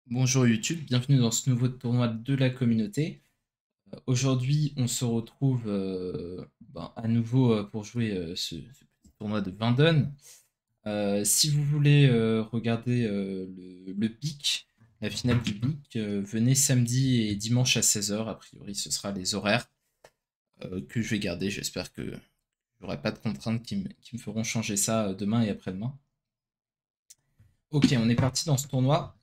Bonjour YouTube, bienvenue dans ce nouveau tournoi de la communauté. Aujourd'hui, on se retrouve à nouveau pour jouer ce petit tournoi de Vindon. Si vous voulez regarder le BIC, la finale du BIC, venez samedi et dimanche à 16 h. A priori, ce sera les horaires que je vais garder. J'espère que j'aurai pas de contraintes qui me feront changer ça demain et après-demain. Ok, on est parti dans ce tournoi.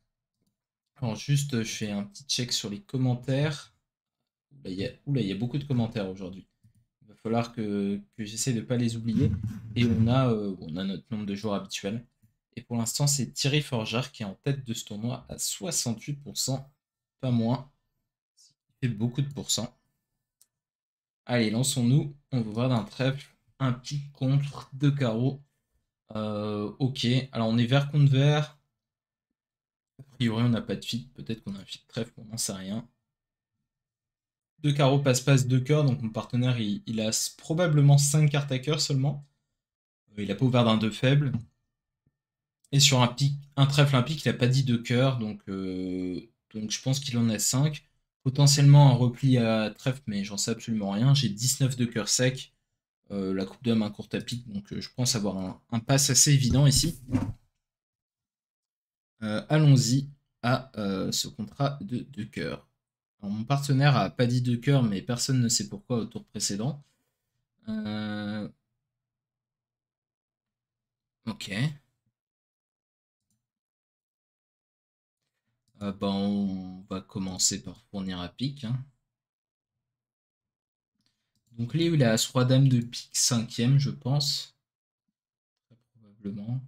Alors juste, je fais un petit check sur les commentaires. Oula, il y a beaucoup de commentaires aujourd'hui. Il va falloir que j'essaie de ne pas les oublier. Et on a notre nombre de joueurs habituel. Et pour l'instant, c'est Thierry Forger qui est en tête de ce tournoi à 68%, pas moins. Il fait beaucoup de pourcents. Allez, lançons-nous. On va voir d'un trèfle, un pic contre, deux carreaux. Ok, alors on est vert contre vert. A priori, on n'a pas de fit. Peut-être qu'on a un fit trèfle, on n'en sait rien. Deux carreaux, passe-passe, deux cœurs. Donc mon partenaire, il a probablement 5 cartes à cœur seulement. Il n'a pas ouvert d'un 2 faible. Et sur un trèfle, un pic, il n'a pas dit 2 cœurs. Donc je pense qu'il en a 5. Potentiellement un repli à trèfle, mais j'en sais absolument rien. J'ai 19 de cœur sec. La coupe d'homme, un court à pic. Donc je pense avoir un pass assez évident ici. Allons-y à ce contrat de 2 cœurs. Alors, mon partenaire a pas dit 2 cœurs, mais personne ne sait pourquoi au tour précédent. Ok. On va commencer par fournir à pique, hein. Donc Léo, il a As-Roi Dame de pique 5e, je pense. Très probablement.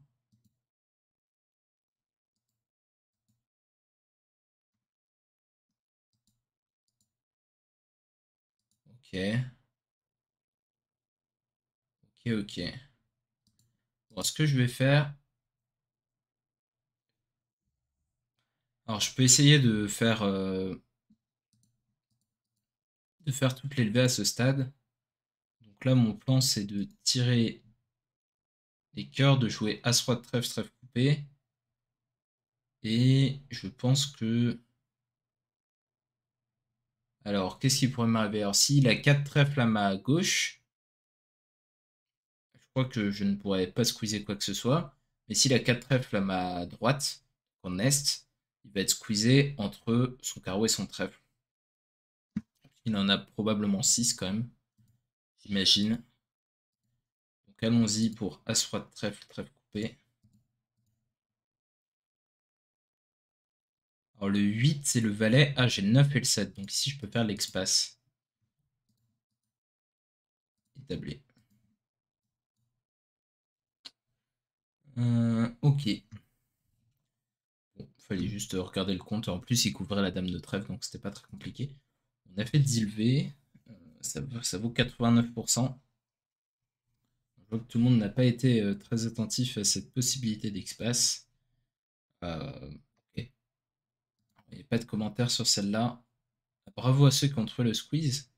Ok. Ok. Bon, ce que je vais faire. Alors, je peux essayer de faire toutes les levées à ce stade. Donc là, mon plan, c'est de tirer les cœurs, de jouer As-Roi de trèfle coupé. Et je pense que. Alors, qu'est-ce qui pourrait m'arriver? Alors, s'il a 4 trèfles à ma gauche, je crois que je ne pourrais pas squeezer quoi que ce soit. Mais s'il a 4 trèfles à ma droite, en est, il va être squeezé entre son carreau et son trèfle. Il en a probablement 6 quand même, j'imagine. Donc allons-y pour As-Roi de trèfle, trèfle coupé. Alors le 8, c'est le valet. Ah, j'ai le 9 et le 7. Donc ici, je peux faire l'espace. Établi. Ok. Bon, fallait juste regarder le compte. En plus, il couvrait la dame de trèfle, donc c'était pas très compliqué. On a fait 10 levées. Ça vaut 89%. Je vois que tout le monde n'a pas été très attentif à cette possibilité d'espace. Ok. Il n'y a pas de commentaires sur celle-là. Bravo à ceux qui ont trouvé le squeeze.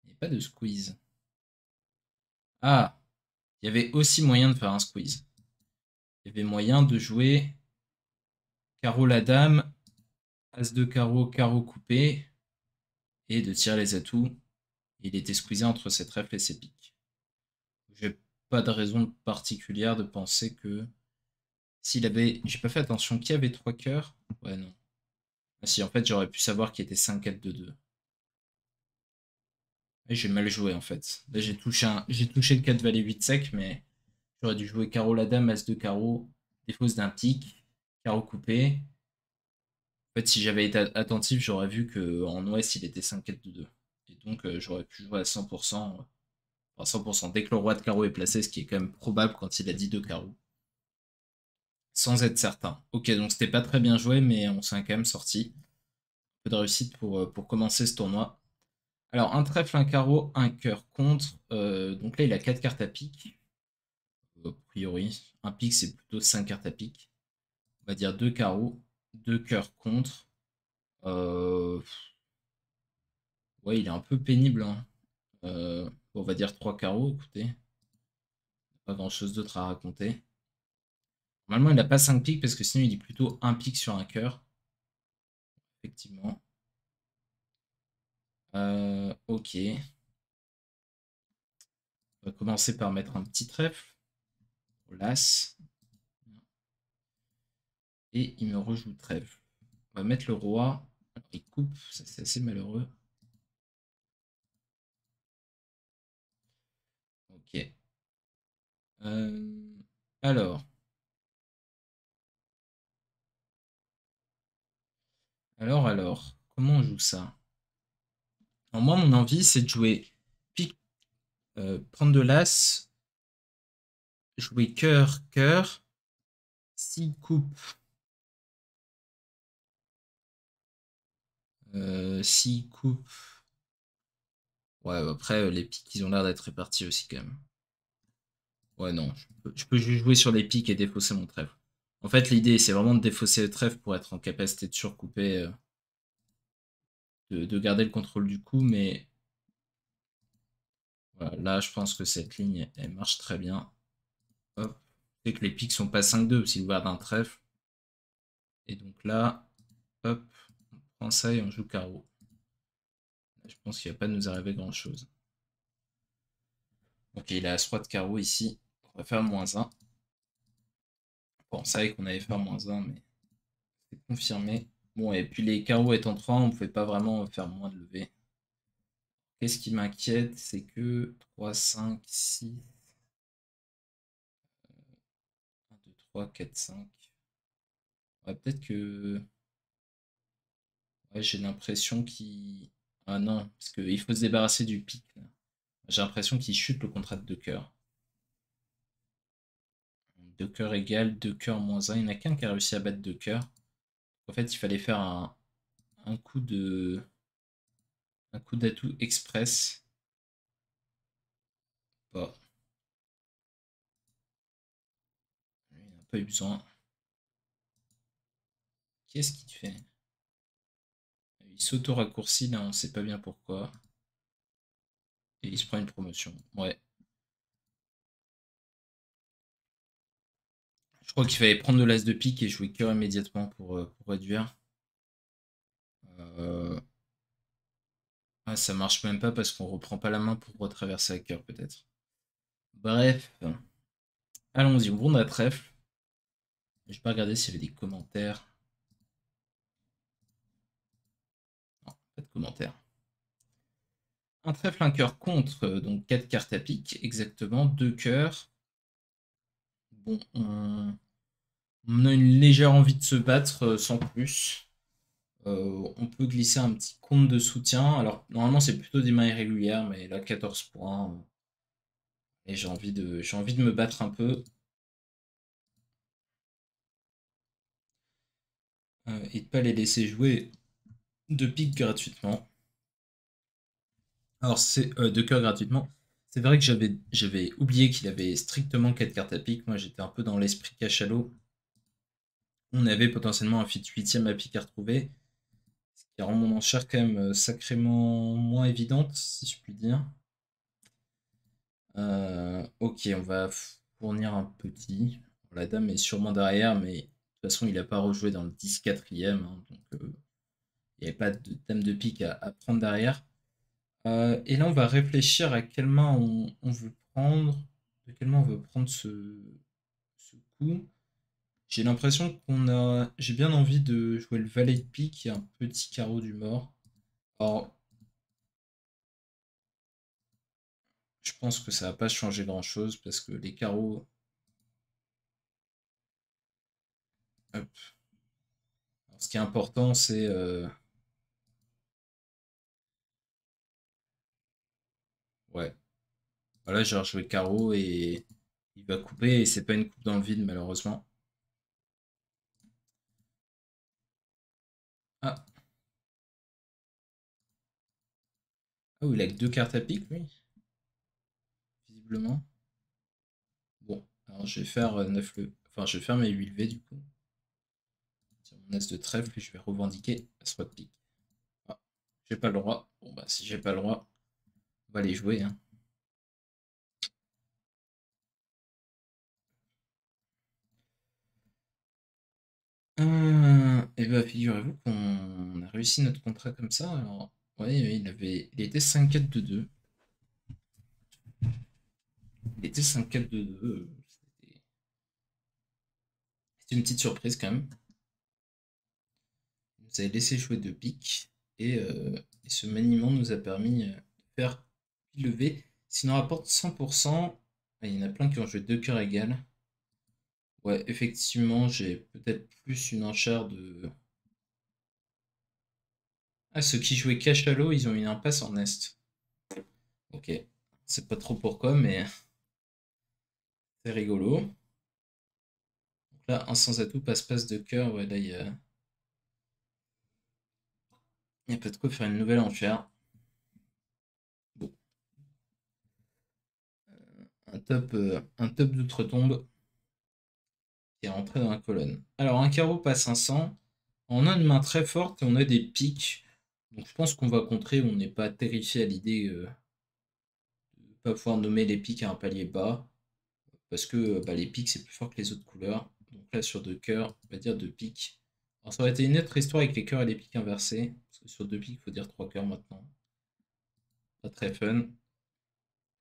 Il n'y a pas de squeeze. Ah, il y avait aussi moyen de faire un squeeze. Il y avait moyen de jouer carreau la dame, as de carreau, carreau coupé, et de tirer les atouts. Il était squeezé entre ses trèfles et ses piques. J'ai pas de raison particulière de penser que s'il avait. J'ai pas fait attention. Qui avait 3 cœurs? Ouais, non. Ah si, en fait, j'aurais pu savoir qu'il était 5-4-2-2. Et j'ai mal joué en fait. Là, j'ai touché le 4 valet 8 sec, mais j'aurais dû jouer carreau la dame, as de carreau, défausse d'un pique, carreau coupé. En fait, si j'avais été attentif, j'aurais vu qu'en ouest, il était 5-4-2-2. Et donc, j'aurais pu jouer à 100%. Enfin, 100%. Dès que le roi de carreau est placé, ce qui est quand même probable quand il a dit 2 carreaux. Sans être certain. Ok, donc c'était pas très bien joué, mais on s'en est quand même sorti. Un peu de réussite pour commencer ce tournoi. Alors, un trèfle, un carreau, un cœur contre. Donc là, il a 4 cartes à pique. A priori, un pique, c'est plutôt 5 cartes à pique. On va dire 2 carreaux, 2 cœurs contre. Euh, Ouais, il est un peu pénible, hein. On va dire 3 carreaux, écoutez. Pas grand chose d'autre à raconter. Normalement, il n'a pas 5 piques parce que sinon, il dit plutôt un pique sur un cœur. effectivement. Ok. On va commencer par mettre un petit trèfle. L'as. Et il me rejoue trèfle. On va mettre le roi. Alors, il coupe, ça c'est assez malheureux. Ok. Alors. Alors. Comment on joue ça? Alors, moi, mon envie, c'est de jouer pique, prendre de l'as, jouer cœur, cœur. S'il coupe, s'il coupe. Ouais, après, les piques, ils ont l'air d'être répartis aussi quand même. Ouais, non, je peux juste jouer sur les piques et défausser mon trèfle. En fait, l'idée, c'est vraiment de défausser le trèfle pour être en capacité de surcouper, de garder le contrôle du coup, mais voilà, là, je pense que cette ligne, elle marche très bien. Hop. C'est que les piques sont pas 5-2 s'ils gardent un trèfle. Et donc là, hop, on prend ça et on joue carreau. Je pense qu'il va pas nous arriver grand chose. Ok, il a As-Roi de carreau ici. On va faire -1. Bon, on savait qu'on allait faire -1, mais c'est confirmé. Bon, et puis les carreaux étant 3, on ne pouvait pas vraiment faire moins de levée. Qu'est-ce qui m'inquiète, c'est que 3, 5, 6, 1, 2, 3, 4, 5. Ouais, peut-être que. Ouais, j'ai l'impression qu'il. Ah non, parce qu'il faut se débarrasser du pic, là. J'ai l'impression qu'il chute le contrat de 2 cœurs. 2 cœurs égale 2 cœurs -1. Il n'y en a qu'un qui a réussi à battre 2 cœurs. En fait, il fallait faire un coup de. Un coup d'atout express. Bah, il n'a pas eu besoin. Qu'est-ce qu'il fait? Il s'auto-raccourcit là, on ne sait pas bien pourquoi. Et il se prend une promotion. Ouais. Je crois qu'il fallait prendre de l'as de pique et jouer cœur immédiatement pour réduire. Euh, Ah, ça marche même pas parce qu'on reprend pas la main pour retraverser à cœur peut-être. Bref. Allons-y, ouvrons la trèfle. Je vais pas regarder s'il y avait des commentaires. Non, pas de commentaires. Un trèfle, un cœur contre, donc 4 cartes à pique, exactement, 2 cœurs. Bon, on a une légère envie de se battre sans plus. On peut glisser un petit compte de soutien. Alors, normalement, c'est plutôt des mains irrégulières, mais là, 14 points. Et j'ai envie de me battre un peu. Et de pas les laisser jouer de pique gratuitement. Alors, c'est de cœur gratuitement. C'est vrai que j'avais oublié qu'il avait strictement 4 cartes à pique. Moi, j'étais un peu dans l'esprit cachalot. On avait potentiellement un fit 8ème à pique à retrouver. Ce qui rend mon enchère quand même sacrément moins évidente, si je puis dire. Ok, on va fournir un petit. La dame est sûrement derrière, mais de toute façon, il n'a pas rejoué dans le 10-4ème, hein, donc il n'y avait pas de dame de pique à prendre derrière. Et là, on va réfléchir à quelle main on veut prendre, de quelle main on veut prendre ce coup. J'ai l'impression j'ai bien envie de jouer le valet de pique et un petit carreau du mort. Alors, je pense que ça va pas changer grand-chose parce que les carreaux. Hop. Alors, ce qui est important, c'est ouais. Voilà, j'ai rejoué carreau et il va couper et c'est pas une coupe dans le vide malheureusement. Ah, ah oui, il a que deux cartes à pique lui, visiblement. Bon, alors je vais faire 9 le. Enfin, je vais faire mes 8 levées du coup. Sur mon as de trèfle et je vais revendiquer As-Roi de pique. Ah, j'ai pas le droit. Bon bah si j'ai pas le droit, on va les jouer, hein. Et bah, figurez-vous qu'on a réussi notre contrat comme ça. Alors, ouais, il était 5-4 de 2. Il était 5-4 de 2. C'était une petite surprise quand même. Il nous avait laissé jouer de pique. Et ce maniement nous a permis de faire lever. Sinon, rapporte 100%. Ah, il y en a plein qui ont joué 2 cœurs égales. Ouais, effectivement, j'ai peut-être plus une enchère de. Ah, ceux qui jouaient cachalot, ils ont une impasse en est. Ok. C'est pas trop pourquoi, mais c'est rigolo. Donc là, un sans atout, passe-passe de cœur. Ouais, là, il y a pas de quoi faire une nouvelle enchère. Bon, un top d'outre-tombe qui est rentré dans la colonne. Alors, un carreau passe 500. On a une main très forte et on a des piques. Donc, je pense qu'on va contrer. On n'est pas terrifié à l'idée de ne pas pouvoir nommer les piques à un palier bas. Parce que bah, les piques, c'est plus fort que les autres couleurs. Donc là, sur deux cœurs, on va dire deux piques. Alors, ça aurait été une autre histoire avec les cœurs et les piques inversés. Parce que sur deux piques, il faut dire trois cœurs maintenant. Pas très fun.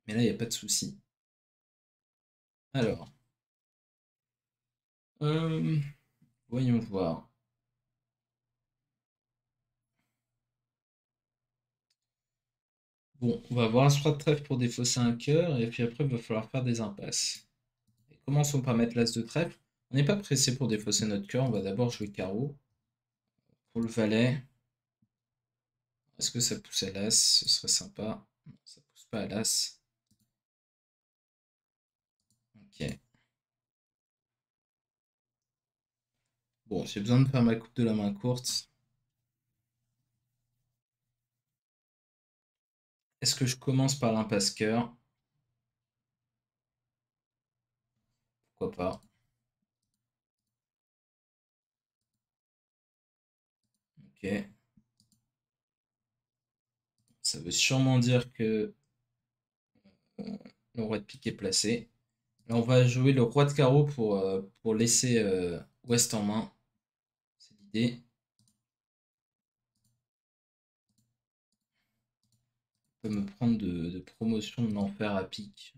Mais là, il n'y a pas de souci. Alors, euh, voyons voir. Bon, on va avoir un 3 de trèfle pour défausser un cœur. Et puis après, il va falloir faire des impasses. Et commençons par mettre l'as de trèfle. On n'est pas pressé pour défausser notre cœur. On va d'abord jouer carreau. Pour le valet, est-ce que ça pousse à l'as? Ce serait sympa. Non, ça pousse pas à l'as. Ok. Bon, j'ai besoin de faire ma coupe de la main courte. Est-ce que je commence par l'impasse cœur? Pourquoi pas? Ok. Ça veut sûrement dire que le roi de pique est placé. Là, on va jouer le roi de carreau pour laisser Ouest en main. C'est l'idée. On peut me prendre de promotion de l'enfer à pique.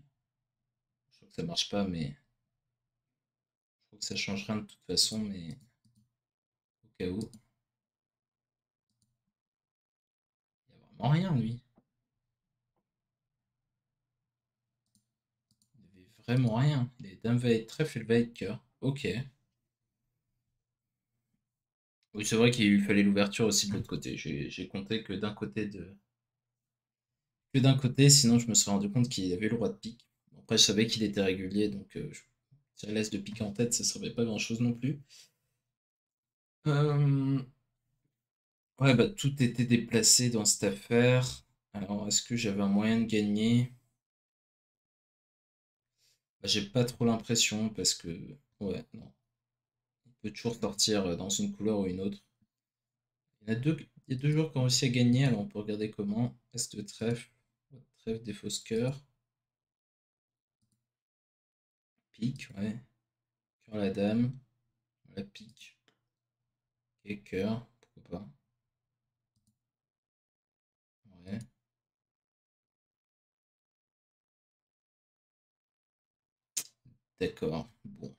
Je crois que ça marche pas, mais je crois que ça change rien de toute façon, mais au cas où. Il n'y a vraiment rien, lui. Il n'y avait vraiment rien. Il avait dame valet de trèfle et le valet de cœur. Ok. Oui, c'est vrai qu'il lui fallait l'ouverture aussi de l'autre côté. J'ai compté que d'un côté, sinon je me serais rendu compte qu'il avait le roi de pique. Bon, après, je savais qu'il était régulier, donc si je laisse de pique en tête, ça ne servait pas grand-chose non plus. Euh, Ouais, bah tout était déplacé dans cette affaire. Alors, est-ce que j'avais un moyen de gagner? Bah, j'ai pas trop l'impression parce que, ouais, non. On peut toujours sortir dans une couleur ou une autre. Il y a deux joueurs qui ont réussi à gagner, alors on peut regarder comment. As de trèfle, trèfle des fausses cœurs, pique, ouais. Cœur la dame, la pique, et cœur, pourquoi pas. Ouais, d'accord. Bon,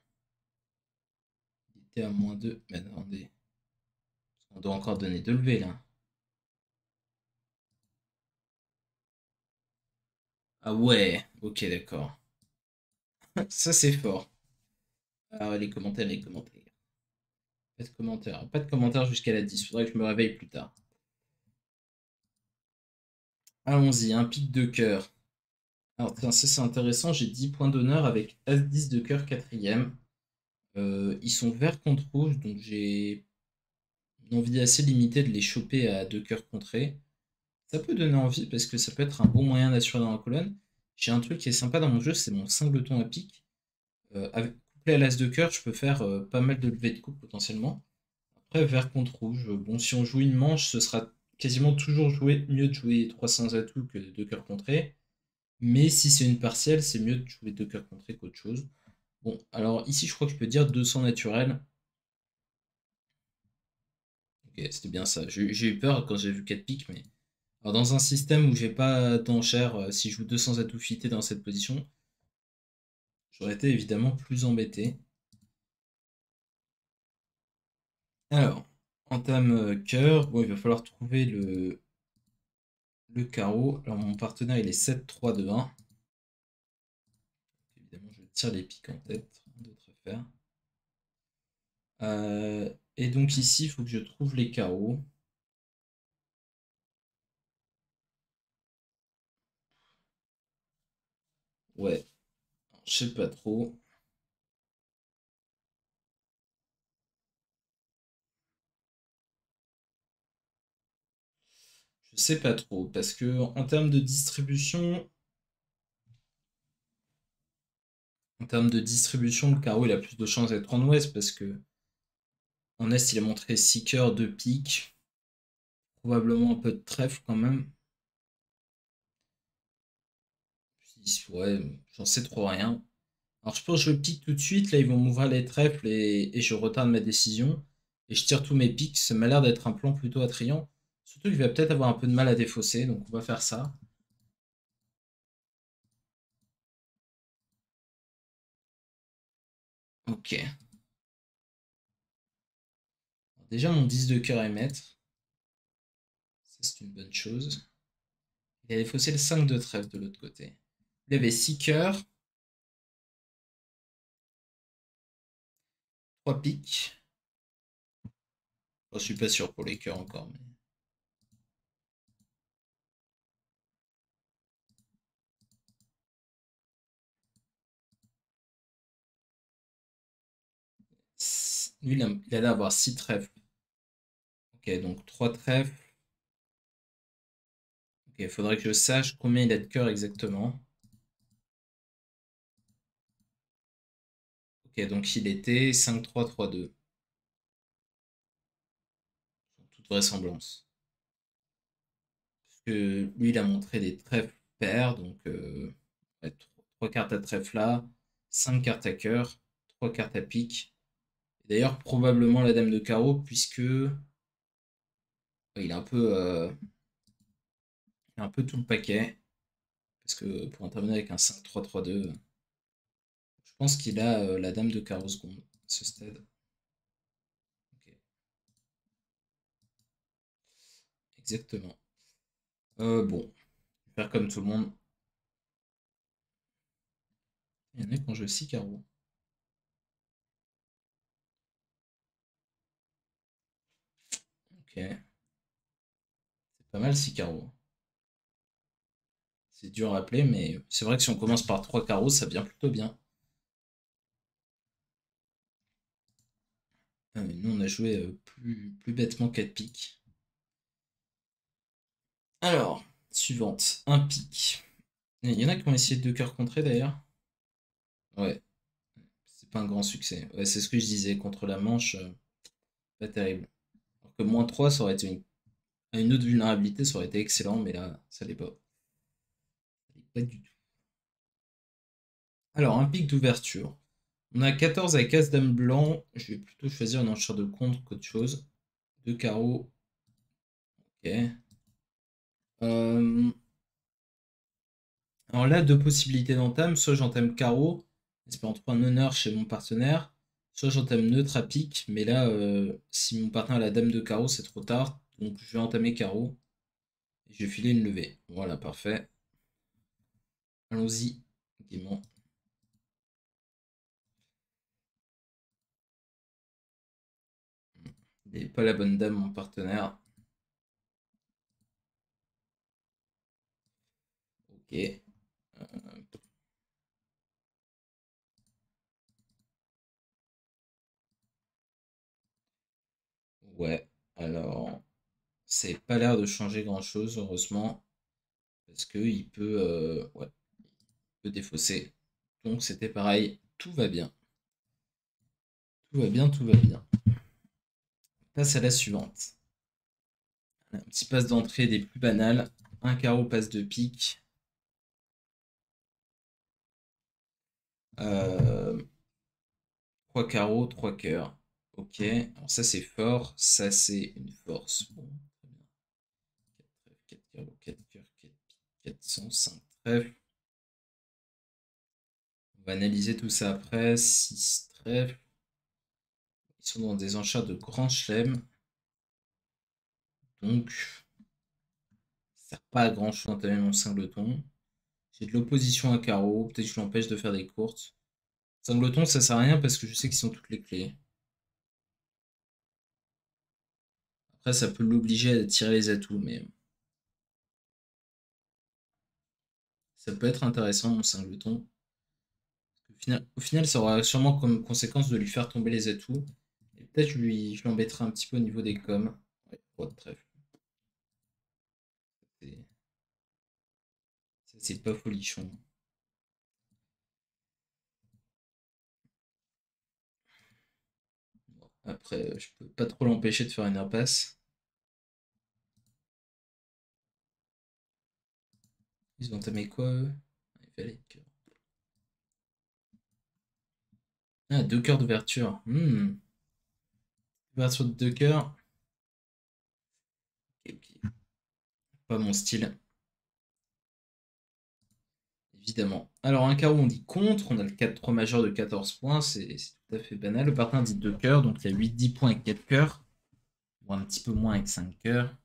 il était à -2. Mais attendez, on doit encore donner deux levées là. Ah ouais, ok, d'accord. Ça c'est fort. Ah, les commentaires, les commentaires. Pas de commentaires. Pas de commentaires jusqu'à la 10. Faudrait que je me réveille plus tard. Allons-y, un pic de cœur. Alors, tiens, ça c'est intéressant. J'ai 10 points d'honneur avec As-10 de cœur quatrième. Ils sont vert contre rouge, donc j'ai une envie assez limitée de les choper à deux cœurs contrés. Ça peut donner envie parce que ça peut être un bon moyen d'assurer dans la colonne. J'ai un truc qui est sympa dans mon jeu, c'est mon singleton à pique. Couplé à l'as de cœur, je peux faire pas mal de levées de coupe potentiellement. Après, vert contre rouge, bon, si on joue une manche, ce sera quasiment toujours mieux de jouer 300 atouts que deux cœurs contrés. Mais si c'est une partielle, c'est mieux de jouer deux cœurs contrés qu'autre chose. Bon, alors ici, je crois que je peux dire 200 naturel. Ok, c'était bien ça. J'ai eu peur quand j'ai vu 4 piques, mais... Alors, dans un système où j'ai pas d'enchère, si je joue 200 atouts fités dans cette position, j'aurais été évidemment plus embêté. Alors, entame cœur. Bon, il va falloir trouver le carreau. Alors, mon partenaire, il est 7-3-2-1. Évidemment, je tire les piques en tête. D'autres à faire. Et donc ici, il faut que je trouve les carreaux. Ouais, je sais pas trop. Je sais pas trop. Parce que en termes de distribution, le carreau il a plus de chances d'être en ouest. Parce que en est, il a montré 6 cœurs, 2 piques. Probablement un peu de trèfle quand même. Ouais, j'en sais trop rien. Alors je pense que je pique tout de suite. Là, ils vont m'ouvrir les trèfles et je retarde ma décision. Et je tire tous mes piques. Ça m'a l'air d'être un plan plutôt attrayant. Surtout qu'il va peut-être avoir un peu de mal à défausser. Donc on va faire ça. Ok. Déjà, mon 10 de cœur est maître. Ça, c'est une bonne chose. Il a défaussé le 5 de trèfle de l'autre côté. Il avait 6 cœurs, 3 piques. Je suis pas sûr pour les cœurs encore. Mais... Lui, il allait avoir 6 trèfles. Ok, donc 3 trèfles. Ok, il faudrait que je sache combien il a de cœurs exactement. Ok, donc il était 5-3-3-2. Toute vraisemblance. Parce que lui, il a montré des trèfles pairs. Donc, ouais, 3 cartes à trèfle là, 5 cartes à cœur, 3 cartes à pique. D'ailleurs, probablement la dame de carreau, puisque il a un peu tout le paquet. Parce que pour intervenir avec un 5-3-3-2, je pense qu'il a la dame de carreau seconde à ce stade. Ok, exactement. Bon, je vais faire comme tout le monde. Il y en a qui ont joué 6 carreaux. Ok, c'est pas mal 6 carreaux. C'est dur à appeler, mais c'est vrai que si on commence par 3 carreaux, ça vient plutôt bien. Nous, on a joué plus bêtement 4 piques. Alors, suivante, un pique. Il y en a qui ont essayé 2 cœurs contrés d'ailleurs. Ouais, c'est pas un grand succès. Ouais, c'est ce que je disais, contre la manche, pas terrible. Alors que -3, ça aurait été une autre vulnérabilité, ça aurait été excellent, mais là, ça l'est pas. Ça l'est pas du tout. Alors, un pic d'ouverture. On a 14 avec As Dame Blanc. Je vais plutôt choisir une enchère de contre qu'autre chose. Deux carreaux. Ok. Euh, alors là, deux possibilités d'entame. Soit j'entame carreau, espérant trouver un honneur chez mon partenaire. Soit j'entame neutre à pique. Mais là, si mon partenaire a la dame de carreau, c'est trop tard. Donc je vais entamer carreau. Et je vais filer une levée. Voilà, parfait. Allons-y, gaiement. Il n'est pas la bonne dame, mon partenaire. Ok. Ouais. Alors, c'est pas l'air de changer grand-chose, heureusement. Parce qu'il peut, ouais, il peut défausser. Donc c'était pareil. Tout va bien. Tout va bien, tout va bien. Passe à la suivante. Un petit passe d'entrée des plus banales. Un carreau passe de pique. Euh, 3 carreaux, 3 cœurs. Ok, alors ça c'est fort, ça c'est une force. Bon, très bien. 4 trèfles, 4 carreaux, 4 cœurs, 4 piques, 400, 5 trèfles. On va analyser tout ça après. 6 trèfles. Ils sont dans des enchères de grand chelem. Donc, ça sert pas à grand chose d'entamer mon singleton. J'ai de l'opposition à carreau. Peut-être que je l'empêche de faire des courtes. Singleton, ça sert à rien parce que je sais qu'ils sont toutes les clés. Après, ça peut l'obliger à tirer les atouts, mais ça peut être intéressant, mon singleton. Au final, ça aura sûrement comme conséquence de lui faire tomber les atouts. Et peut-être je l'embêterai un petit peu au niveau des coms. Ouais, roi de trèfle. C'est- Ça, c'est pas folichon. Bon, après, je peux pas trop l'empêcher de faire une impasse. Ils ont entamé quoi, eux? Il fallait de cœur. Ah, deux cœurs d'ouverture. Ouverture de deux cœurs. Ok, ok. Pas mon style, évidemment. Alors, un carreau, on dit contre. On a le 4-3 majeur de 14 points. C'est tout à fait banal. Le partenaire dit deux cœurs. Donc, il y a 8-10 points avec 4 cœurs. Ou un petit peu moins avec 5 cœurs.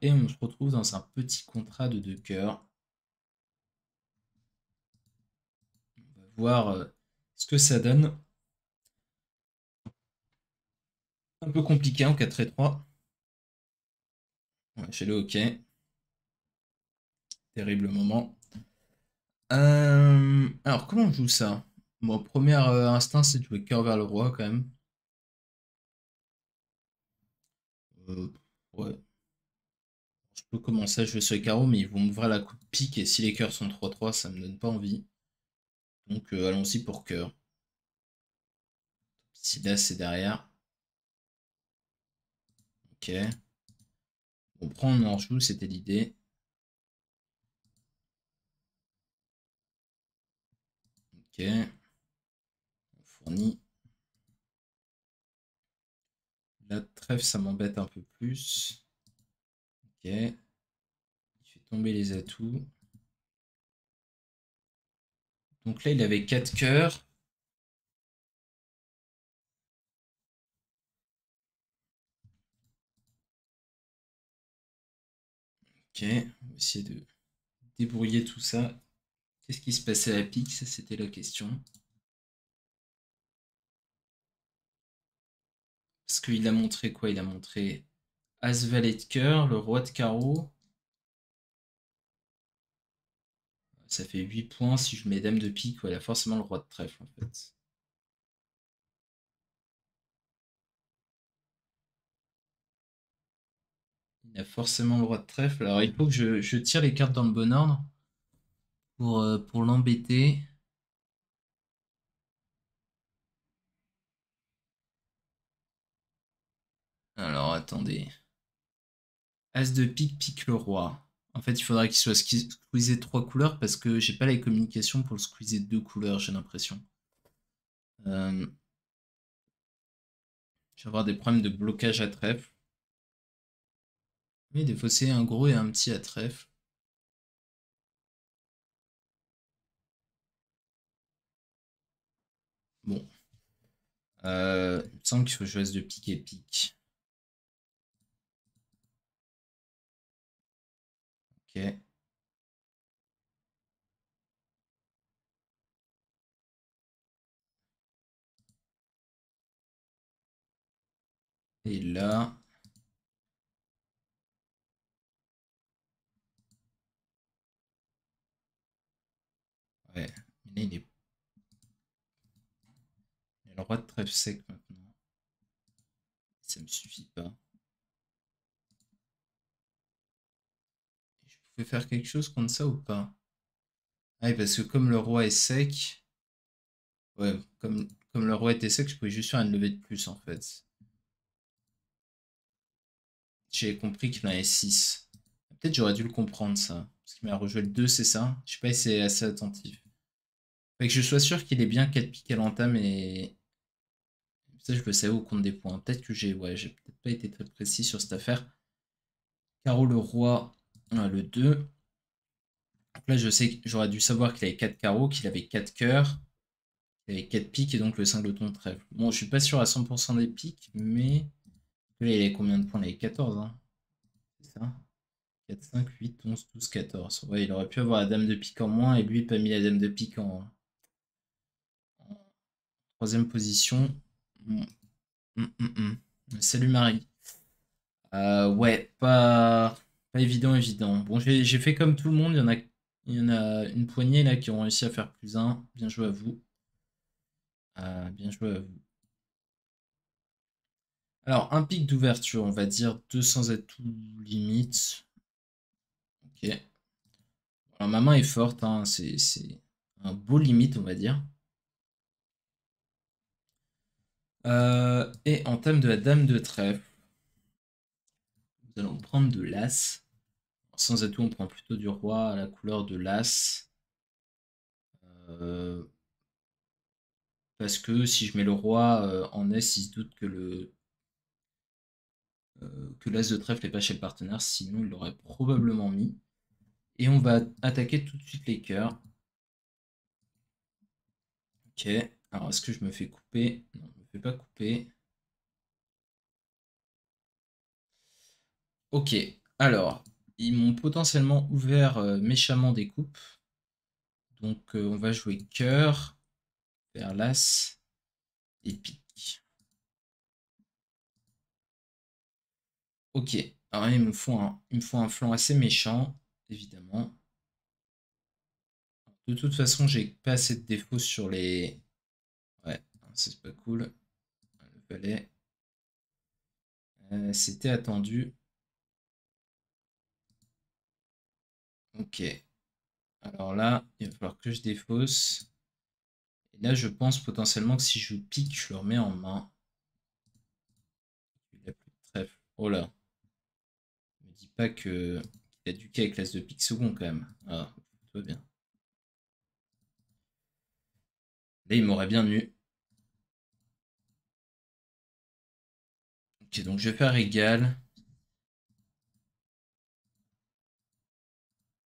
Et on se retrouve dans un petit contrat de deux cœurs. On va voir ce que ça donne. Un peu compliqué en 4 et 3. Ouais, j'ai le hockey. Terrible moment. Alors, comment on joue ça? Mon premier instinct, c'est de jouer cœur vers le roi quand même. Euh, ouais, je peux commencer à jouer sur les carreaux, mais ils vont m'ouvrir la coupe pique et si les cœurs sont 3-3, ça me donne pas envie. Donc allons-y pour cœur. Si là c'est derrière. Ok. On prend, on en joue, c'était l'idée. Ok. On fournit. La trèfle, ça m'embête un peu plus. Ok. Il fait tomber les atouts. Donc là, il avait 4 cœurs. Ok. On va essayer de débrouiller tout ça. Qu'est-ce qui se passait à la pique? Ça, c'était la question. Parce qu'il a montré quoi? Il a montré As valet de cœur, le roi de carreau. Ça fait 8 points. Si je mets dame de pique, ouais, il a forcément le roi de trèfle en fait. Il a forcément le roi de trèfle. Alors il faut que je tire les cartes dans le bon ordre pour l'embêter. Alors attendez. As de pique, pique le roi. En fait, il faudrait qu'il soit squeezé 3 couleurs parce que j'ai pas les communications pour le squeezer 2 couleurs, j'ai l'impression. Euh, je vais avoir des problèmes de blocage à trèfle. Oui, des fossés, un gros et un petit à trèfle. Bon. Il me semble qu'il faut que je fasse de pique et pique. Ok. Et là. Ouais. Mais là, il a le roi de trèfle sec maintenant. Ça me suffit pas. Je pouvais faire quelque chose contre ça ou pas? Ah oui, parce que comme le roi est sec. Ouais, comme le roi était sec, je pouvais juste faire une levée de plus en fait. J'ai compris qu'il en avait 6. Peut-être j'aurais dû le comprendre ça. Parce qu'il m'a rejoué le 2, c'est ça? Je sais pas si c'est assez attentif. Fait que je sois sûr qu'il est bien 4 piques à l'entame et Ça, je le savais au compte des points. Peut-être que j'ai peut-être pas été très précis sur cette affaire. Carreau le roi, le 2. Donc là, je sais que j'aurais dû savoir qu'il avait 4 carreaux, qu'il avait 4 cœurs, qu'il avait 4 piques et donc le singleton de trèfle. Bon, je suis pas sûr à 100% des piques, mais là, il avait combien de points? Il avait 14, hein. C'est ça? 4, 5, 8, 11, 12, 14. Ouais, il aurait pu avoir la dame de pique en moins et lui pas mis la dame de pique en troisième position. Mm, mm. Salut Marie. Ouais, pas évident. Bon, j'ai fait comme tout le monde. Il y en a une poignée là qui ont réussi à faire plus un. Bien joué à vous. Bien joué à vous. Alors, un pic d'ouverture, on va dire 200 atouts limite. Ok. Alors, ma main est forte, hein, c'est un beau limite, on va dire. Et en thème de la dame de trèfle, nous allons prendre de l'as. Sans atout, on prend plutôt du roi à la couleur de l'as. Euh, Parce que si je mets le roi en S, il se doute que l'as de trèfle n'est pas chez le partenaire, sinon il l'aurait probablement mis. Et on va attaquer tout de suite les cœurs. Ok, alors est-ce que je me fais couper? Non, je me fais pas couper. Ok, alors, ils m'ont potentiellement ouvert méchamment des coupes. Donc on va jouer cœur, vers l'as et pique. Ok, alors il me faut un flanc assez méchant, évidemment. De toute façon, j'ai pas assez de défauts sur les... Ouais, c'est pas cool. Le valet. C'était attendu. Ok. Alors là, il va falloir que je défausse. Et là, je pense potentiellement que si je pique, je le remets en main. Il a plus de trèfle. Oh là. Me dis pas qu'il a du cas avec l'as de pique second quand même. Ah, tout va bien. Là, il m'aurait bien eu. Ok, donc je vais faire égal.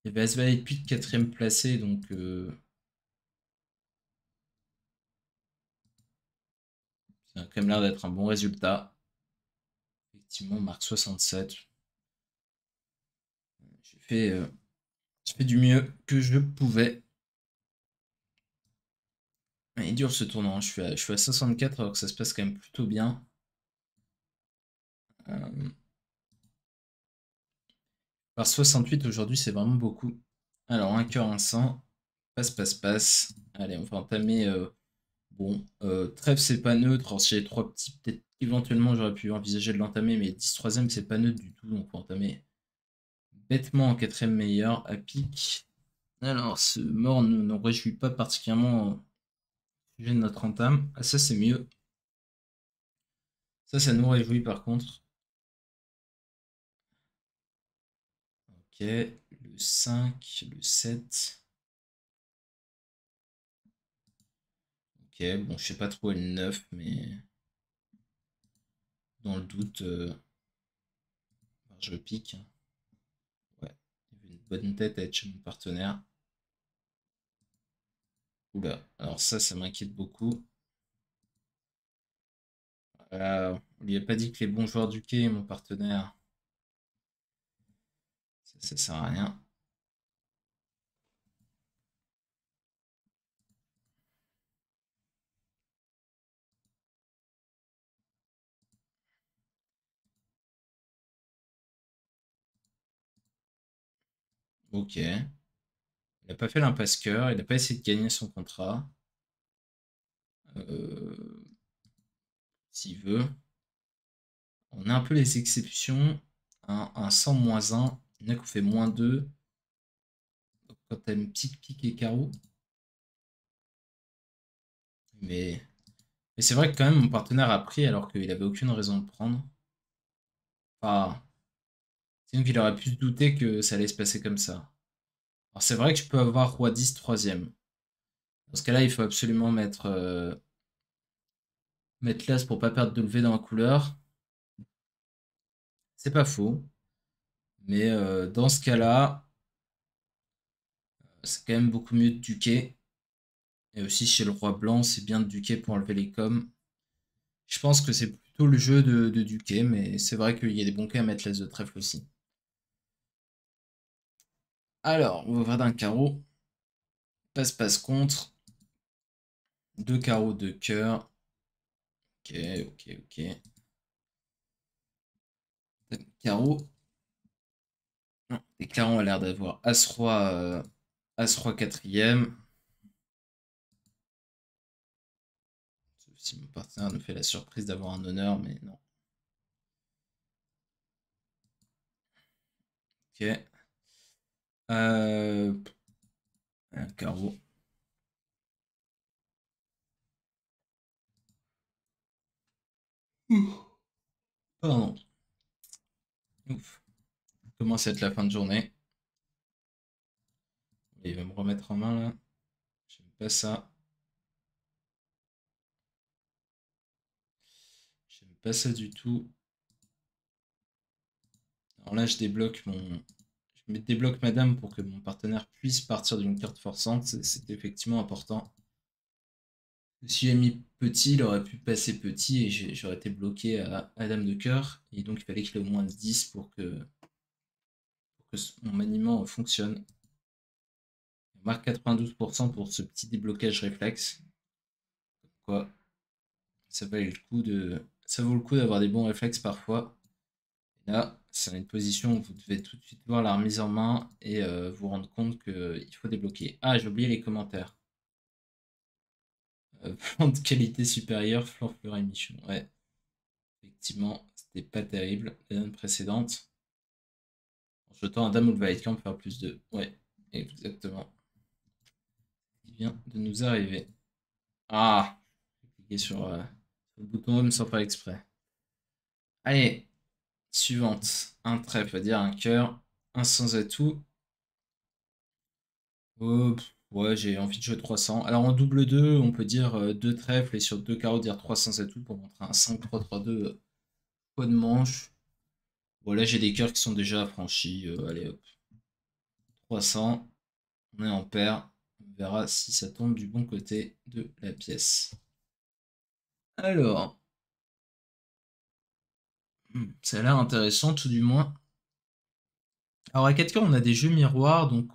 Il y avait As-Valet de pique quatrième placé, donc ça a quand même l'air d'être un bon résultat. Effectivement, marque 67. J'ai fait, euh, j'ai fait du mieux que je pouvais. Il est dur ce tournant, je suis à 64 alors que ça se passe quand même plutôt bien. Euh, Par 68 aujourd'hui, c'est vraiment beaucoup. Alors, un cœur, un sang. Passe. Allez, on va entamer. Bon, trèfle, c'est pas neutre. Alors, si j'ai 3 petits, peut-être éventuellement j'aurais pu envisager de l'entamer, mais 10 troisième, c'est pas neutre du tout. Donc, on va entamer bêtement en quatrième meilleur à pique. Alors, ce mort ne nous réjouit pas particulièrement au sujet de notre entame. Ah, ça, c'est mieux. Ça nous réjouit par contre. Ok, le 5, le 7. Ok, bon, je sais pas trop le 9, mais dans le doute, je pique. Ouais, il y avait une bonne tête à être chez mon partenaire. Oula, alors ça m'inquiète beaucoup. On lui a pas dit que les bons joueurs du quai, mon partenaire, ça sert à rien. Ok. Il n'a pas fait l'impasse cœur, il n'a pas essayé de gagner son contrat. Euh, S'il veut. On a un peu les exceptions. Un 100 moins 1. Il y en a qui fait moins 2. Quand t'as une petite pique et carreau. Mais, mais c'est vrai que quand même mon partenaire a pris alors qu'il avait aucune raison de prendre. Enfin, sinon qu'il aurait pu se douter que ça allait se passer comme ça. Alors c'est vrai que je peux avoir roi 10 troisième. Dans ce cas-là, il faut absolument mettre Mettre l'as pour pas perdre de levée dans la couleur. C'est pas faux. Mais dans ce cas-là, c'est quand même beaucoup mieux de duquer. Et aussi chez le roi blanc, c'est bien de duquer pour enlever les coms. Je pense que c'est plutôt le jeu de duquer, mais c'est vrai qu'il y a des bons cas à mettre l'as de trèfle aussi. Alors, on va ouvrir d'un carreau. Passe-passe contre. Deux carreaux de cœur. Ok, ok. Carreau. Non, les clarons a l'air d'avoir As-Roi As-Roi quatrième. Sauf si mon partenaire nous fait la surprise d'avoir un honneur, mais non. Ok. Un carreau. Pardon. Ouf. Commence à être la fin de journée. Il va me remettre en main là. J'aime pas ça. J'aime pas ça du tout. Alors là, je débloque mon. Je débloque madame pour que mon partenaire puisse partir d'une carte forçante. C'est effectivement important. Si j'ai mis petit, il aurait pu passer petit et j'aurais été bloqué à dame de cœur. Et donc il fallait qu'il ait au moins 10 pour que mon maniement fonctionne. On marque 92% pour ce petit déblocage réflexe. Quoi, ça valait le coup de. Ça vaut le coup d'avoir des bons réflexes parfois. Et là, c'est une position où vous devez tout de suite voir la remise en main et vous rendre compte qu'il faut débloquer. Ah, j'ai oublié les commentaires. Plan de qualité supérieure, flanc fleuret Michon. Ouais, effectivement, c'était pas terrible. La donne précédente. En jetant un dame ou le valet de camp pour faire plus de. Ouais, exactement. Il vient de nous arriver. Ah, j'ai cliqué sur le bouton home sans faire exprès. Allez, suivante. Un trèfle, à dire un cœur. Un sans atout. Ouais, j'ai envie de jouer 300. Alors en double 2, on peut dire deux trèfles et sur deux carreaux dire 300 atouts pour montrer un 5-3-3-2 poids de manche. Voilà, j'ai des cœurs qui sont déjà affranchis. Allez hop, 300. On est en paire. On verra si ça tombe du bon côté de la pièce. Alors, ça a l'air intéressant tout du moins. Alors à 4 cœurs, on a des jeux miroirs, donc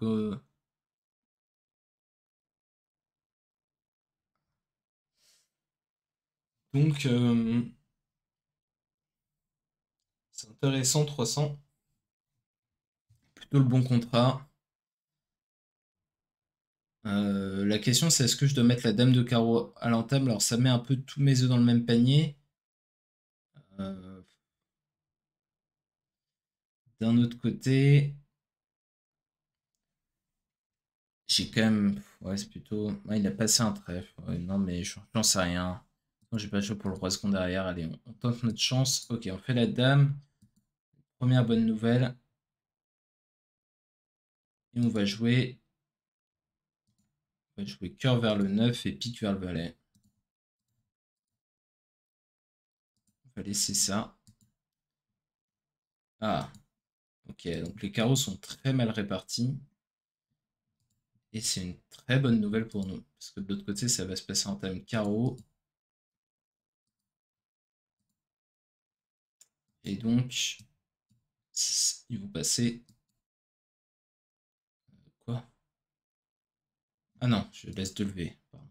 c'est intéressant 300. Plutôt le bon contrat. La question c'est est-ce que je dois mettre la dame de carreau à l'entame? Alors ça met un peu tous mes œufs dans le même panier. Euh, D'un autre côté, j'ai quand même. Ouais, c'est plutôt. Ouais, il a passé un trèfle. Ouais, non, mais j'en sais rien. Non, j'ai pas le choix pour le roi second derrière. Allez, on tente notre chance. Ok, on fait la dame. Première bonne nouvelle. Et on va jouer cœur vers le 9 et pique vers le valet. On va laisser ça. Ah, ok. Donc les carreaux sont très mal répartis. Et c'est une très bonne nouvelle pour nous. Parce que de l'autre côté, ça va se passer en termes carreau. Et donc, ils vont passer. Quoi? Ah non, je laisse de lever. Pardon.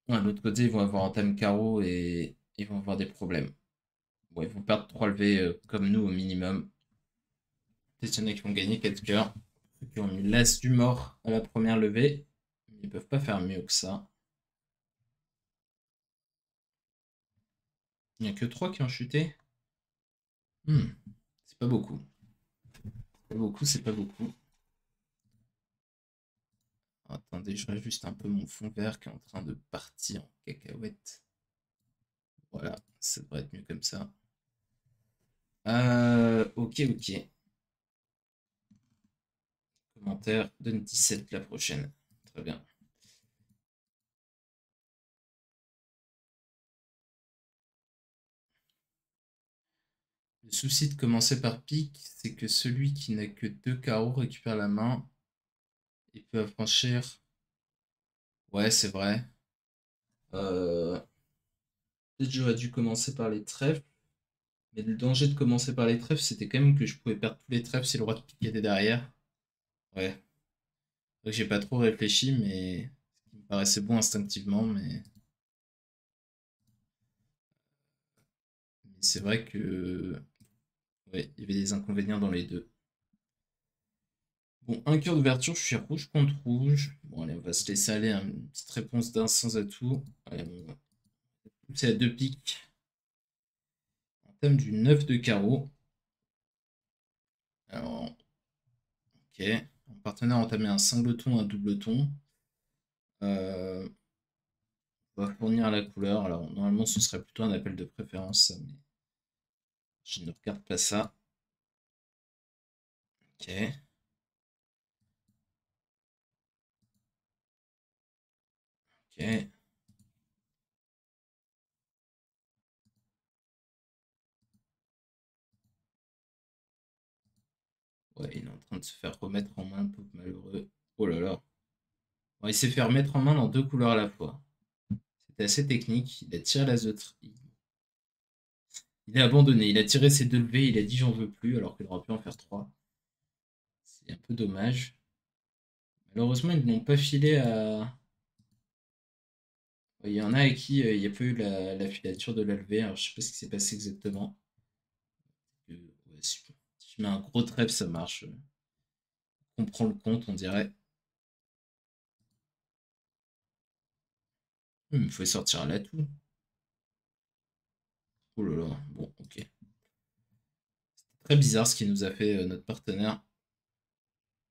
Ouais, de l'autre côté, ils vont avoir un thème carreau et ils vont avoir des problèmes. Bon, ils vont perdre 3 levées comme nous au minimum. Peut-être qu'il y en a qui vont gagner 4 cœurs. Ceux qui ont mis l'as du mort à la première levée. Ils peuvent pas faire mieux que ça. Il n'y a que 3 qui ont chuté. Hmm, c'est pas beaucoup. C'est pas beaucoup, c'est pas beaucoup. Attendez, je réajuste un peu mon fond vert qui est en train de partir en cacahuète. Voilà, ça devrait être mieux comme ça. Ok. Commentaire, donne 17 la prochaine. Très bien. Le souci de commencer par pique, c'est que celui qui n'a que 2 carreaux récupère la main et peut affranchir. Ouais, c'est vrai. Euh, Peut-être j'aurais dû commencer par les trèfles. Mais le danger de commencer par les trèfles, c'était quand même que je pouvais perdre tous les trèfles si le roi de pique était derrière. Ouais. C'est vrai que j'ai pas trop réfléchi, mais ce qui me paraissait bon instinctivement, mais c'est vrai que ouais, il y avait des inconvénients dans les deux. Bon, un cœur d'ouverture, je suis rouge contre rouge. Bon, allez, on va se laisser aller, hein, une petite réponse d'un sans atout. Allez, c'est à deux piques. En thème du 9 de carreau. Alors, ok. Mon partenaire a entamé un singleton, un doubleton. Euh, on va fournir la couleur. Alors, normalement, ce serait plutôt un appel de préférence, ça, mais je ne regarde pas ça. Ok. Ok. Ouais, il est en train de se faire remettre en main, pauvre malheureux. Oh là là. Bon, il s'est fait remettre en main dans deux couleurs à la fois. C'était assez technique. Il a tiré la zeutre. Il a abandonné. Il a tiré ses deux levées. Il a dit j'en veux plus, alors qu'il aurait pu en faire trois. C'est un peu dommage. Malheureusement, ils n'ont pas filé à. Il y en a à qui il n'y a pas eu la filature de la levée. Alors, je sais pas ce qui s'est passé exactement. Ouais, si je mets un gros trèfle, ça marche. On prend le compte, on dirait. Il faut sortir à l'atout. Oh là là. Bon, ok. Très bizarre ce qu'il nous a fait notre partenaire.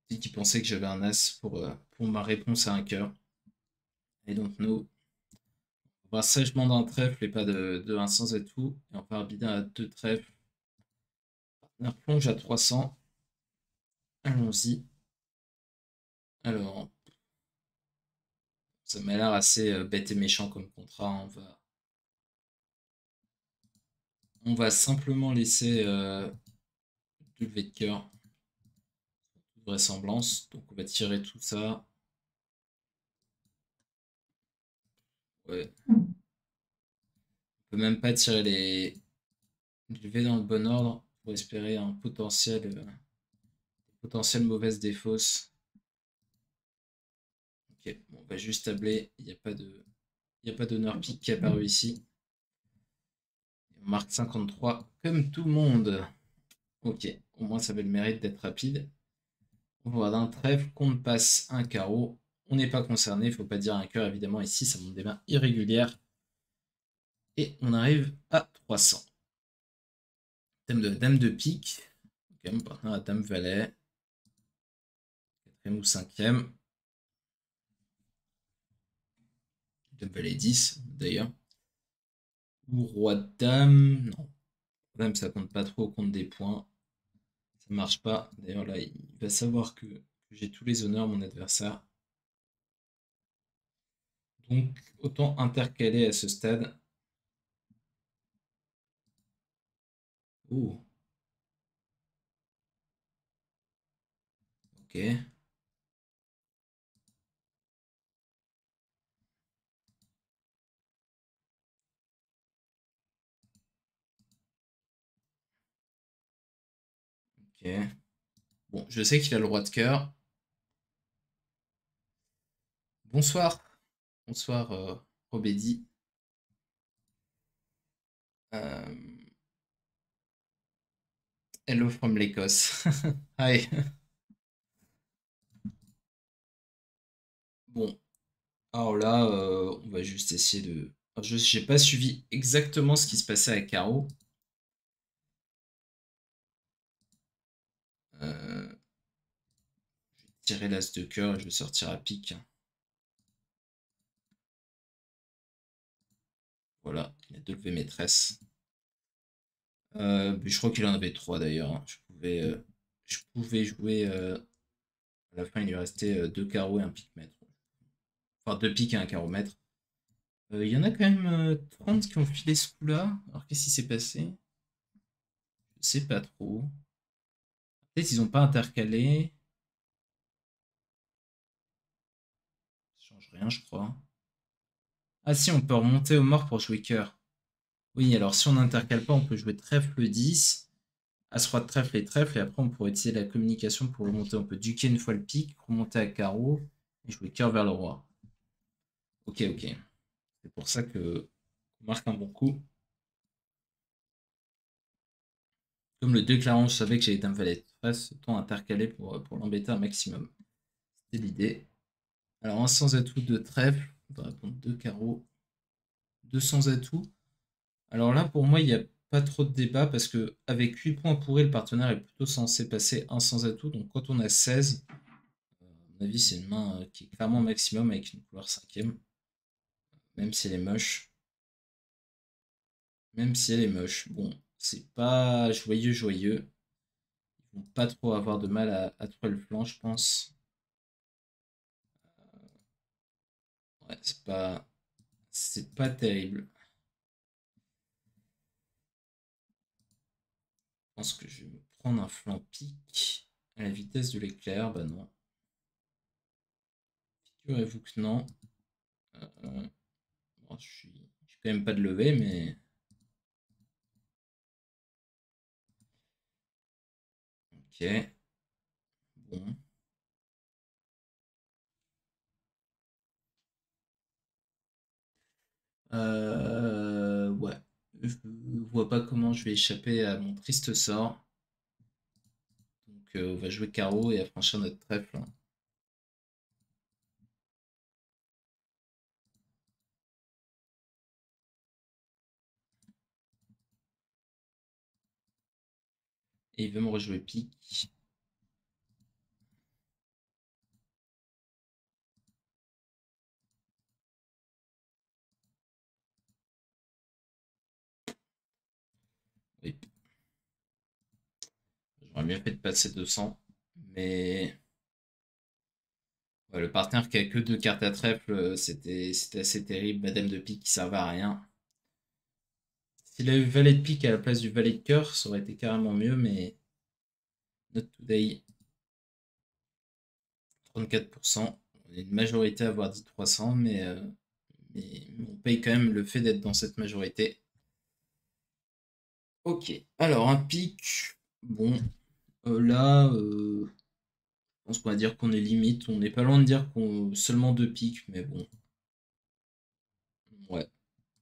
Dit qu'il pensait que j'avais un as pour ma réponse à un cœur. Et donc, nous, on va sagement d'un trèfle et pas de un sans atout. Et on va arbitrer à deux trèfles. Un plonge à 300. Allons-y. Alors, ça m'a l'air assez bête et méchant comme contrat. On va simplement laisser deux levées de cœur, toute vraisemblance. Donc, on va tirer tout ça. Ouais. On peut même pas tirer les levées dans le bon ordre pour espérer un potentiel mauvaise défausse. Ok, bon, on va juste tabler. Il n'y a pas d'honneur pique qui est apparu ici. On marque 53 comme tout le monde. Ok, au moins ça avait le mérite d'être rapide. On voit d'un trèfle qu'on passe un carreau. On n'est pas concerné, il ne faut pas dire un cœur évidemment. Ici, ça monte des mains irrégulières. Et on arrive à 300. Thème de dame de pique. Ok, mon partenaire a dame valet. Quatrième ou cinquième. Dame valet 10 d'ailleurs. Ou roi dame. Non, dame ça compte pas trop au compte des points. Ça marche pas. D'ailleurs là, il va savoir que j'ai tous les honneurs, mon adversaire. Donc autant intercaler à ce stade. Oh, ok. Ok. Bon, je sais qu'il a le roi de cœur. Bonsoir. Bonsoir, Robédi. Euh, Hello from l'Écosse. Hi. Bon, alors là, on va juste essayer de. Alors, je n'ai pas suivi exactement ce qui se passait à Caro. Euh, je vais tirer l'as de cœur et je vais sortir à pique. Voilà, il a deux levées maîtresse. Je crois qu'il en avait trois d'ailleurs, hein. Je pouvais jouer. À la fin, il lui restait deux carreaux et un pique maître. Enfin, deux piques et un carreau maître. Il y en a quand même 30 qui ont filé ce coup-là. Alors, qu'est-ce qui s'est passé? sais pas trop. Peut-être ils ont pas intercalé. Ça change rien, je crois. Ah si, on peut remonter au mort pour jouer cœur. Oui, alors si on n'intercale pas, on peut jouer trèfle 10, as-roi de trèfle et trèfle, et après on pourrait utiliser la communication pour remonter. On peut duquer une fois le pic, remonter à carreau, et jouer cœur vers le roi. Ok, ok. C'est pour ça que on marque un bon coup. Comme le 2 clairon, je savais que j'avais dame valet de face, autant intercaler pour l'embêter un maximum. C'était l'idée. Alors un sans atout de trèfle, on va répondre 2 carreaux, 2 sans atout. Alors là, pour moi, il n'y a pas trop de débat parce que avec 8 points pourris, le partenaire est plutôt censé passer un sans atout. Donc quand on a 16, à mon avis, c'est une main qui est clairement maximum avec une couleur cinquième. Même si elle est moche. Même si elle est moche. Bon, c'est pas joyeux, joyeux. Ils vont pas trop avoir de mal à trouver le flanc, je pense. Ouais, c'est pas terrible. Je pense que je vais me prendre un flanc pique à la vitesse de l'éclair. Bah non. Figurez-vous que non. Euh, bon, je suis quand même pas de lever, mais ok. Bon. Ouais. Je vois pas comment je vais échapper à mon triste sort. Donc on va jouer carreau et affranchir notre trèfle. Et il veut me rejouer pique. Oui. J'aurais mieux fait de passer 200. Mais ouais, le partenaire qui a que deux cartes à trèfle, c'était assez terrible. Madame de pique qui servait à rien. S'il a eu valet de pique à la place du valet de cœur, ça aurait été carrément mieux, mais not today. 34%. On est une majorité à avoir dit 300, mais on paye quand même le fait d'être dans cette majorité. Ok, alors un pic. Bon, là, je pense qu'on va dire qu'on est limite. On n'est pas loin de dire qu'on seulement deux pics, mais bon, ouais.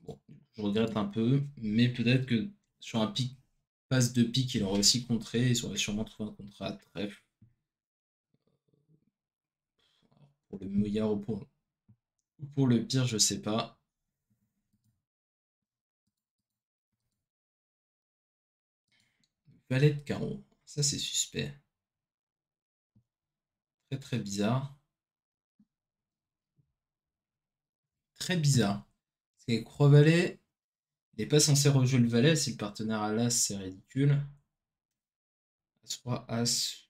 Bon, je regrette un peu, mais peut-être que sur un pic passe de pique, il aurait aussi contré, et il aurait sûrement trouvé un contrat à trèfle. Pour le meilleur ou pour le pire, je sais pas. Valet de carreau, ça c'est suspect. Très très bizarre. Très bizarre. Parce qu'avec Roi Valet, il n'est pas censé rejouer le Valet si le partenaire a l'As, c'est ridicule. As-Roi, As.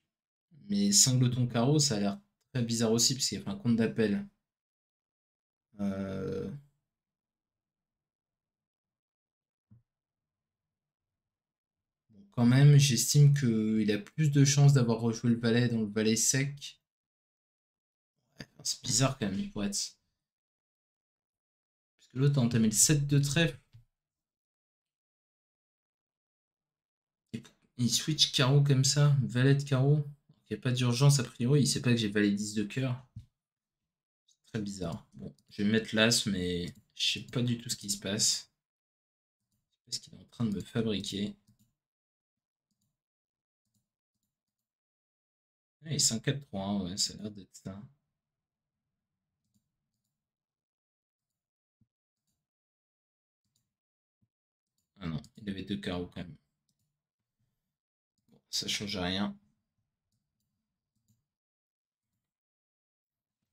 Mais Singleton Carreau, ça a l'air très bizarre aussi, parce qu'il y a fait un compte d'appel. Euh, bon, quand même, j'estime qu'il a plus de chances d'avoir rejoué le Valet dans le Valet sec. Ouais, enfin, c'est bizarre quand même, pour être. Parce que l'autre a entamé le 7 de trèfle. Et il switch carreau comme ça, Valet de carreau. Il n'y a pas d'urgence a priori, il sait pas que j'ai Valet 10 de cœur. Très bizarre. Bon, je vais mettre l'as, mais je sais pas du tout ce qui se passe. Je sais pas ce qu'il est en train de me fabriquer. Ah, et 5-4-3, ouais, ça a l'air d'être ça. Ah non, il avait deux carreaux quand même. Bon, ça change rien.